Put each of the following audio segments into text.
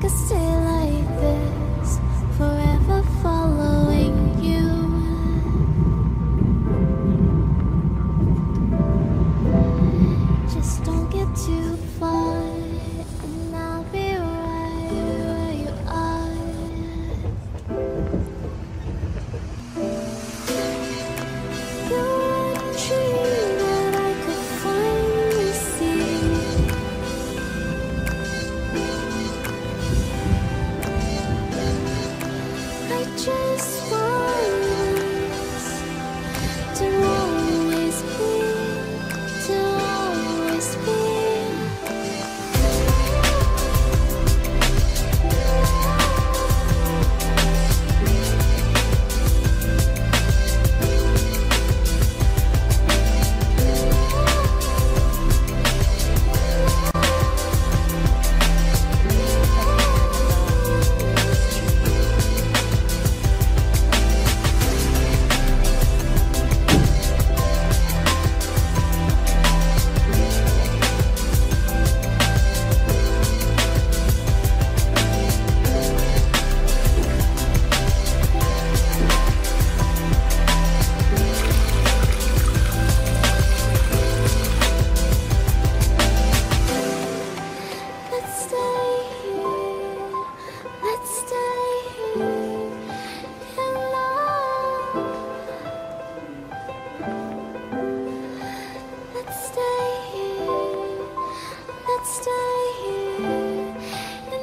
stay like this, forever following you. Just don't get too far, and I'll be right where you are. You're a dream that I could finally see. I just want us to always be, to always be. Let's stay here, let's stay here in love. Let's stay here, let's stay here in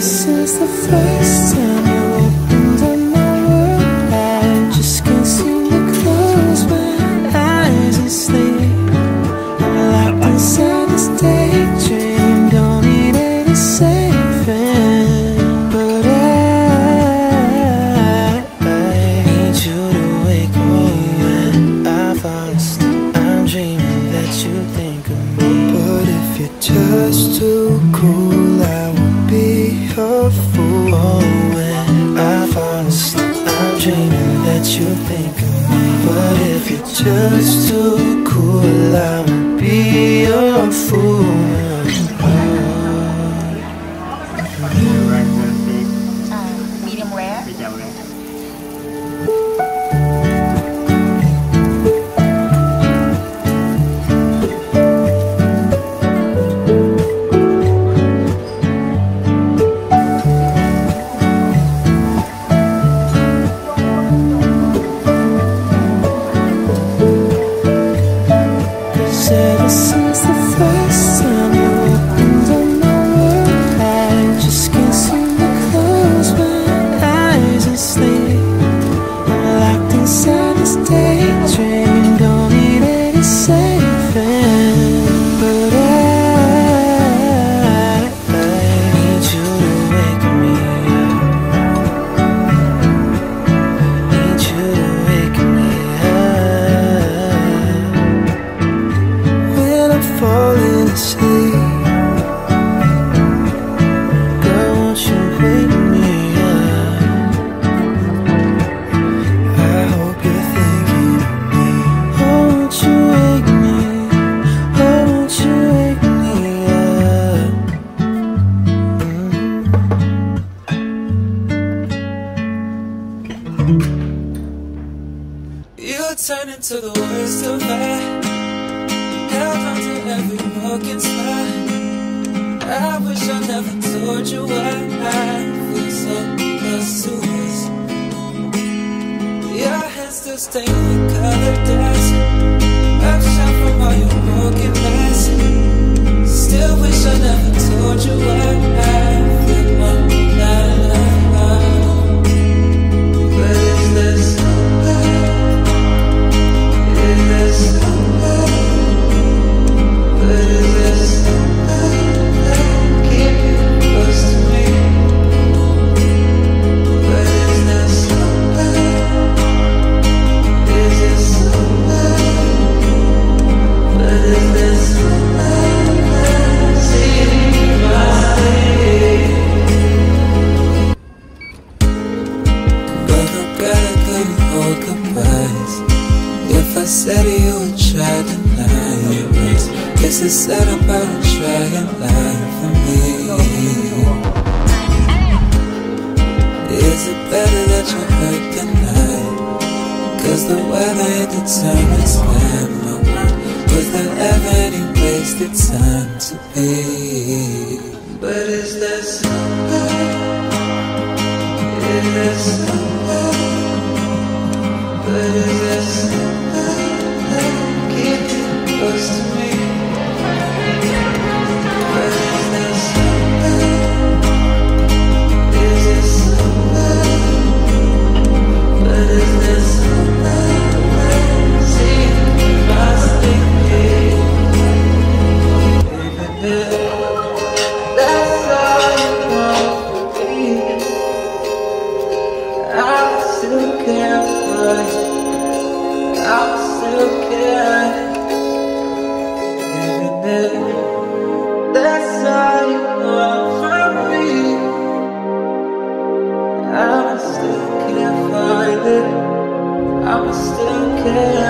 since the first time you opened up my world, I just can't seem to close my eyes and sleep. I'm locked inside this daydream, don't need any saving. But I need you to wake me when I fall asleep. I'm dreaming that you think of me. But if you're just too cool, I won't be a fool. Oh, when I fall asleep, I'm dreaming that you think of me. But if you're just too cool, I won't be a fool. Medium rare. Ever since the first time you opened up my world, I just can't seem to close my eyes and sleep. I'm locked inside this daydream, don't need any saving. But I need you to wake me up. Need you to wake me up when I'm falling asleep. Girl, won't you wake me up? I hope you're thinking of me. Oh, won't you wake me? Oh, won't you wake me up? You turn into the worst of me. Held on to every broken spot. I wish I never told you why I feel so close to us. Your hands still stained with colored dust. Upshot from all your broken glass. Still wish I never told you why I feel my love. But is this love? Is this love? But is this love? Keep you close to me. But is this love? Is this love? But is this love? See my face. But regret I couldn't hold goodbyes. If I said it, you would try to deny it. Guess it's set up, I would try and lie for me. Is it better that you hurt tonight? Cause the weather determines when I want. Was there ever any wasted time to be? But is there somebody? Is there somebody? But is there somebody? Keep you close to me. But is there somebody? Is there somebody? But is there somebody? See my sleep. That's all you want from me. I still can't find it. I still can't. That's all you want from me. I still can't find it. I still can't.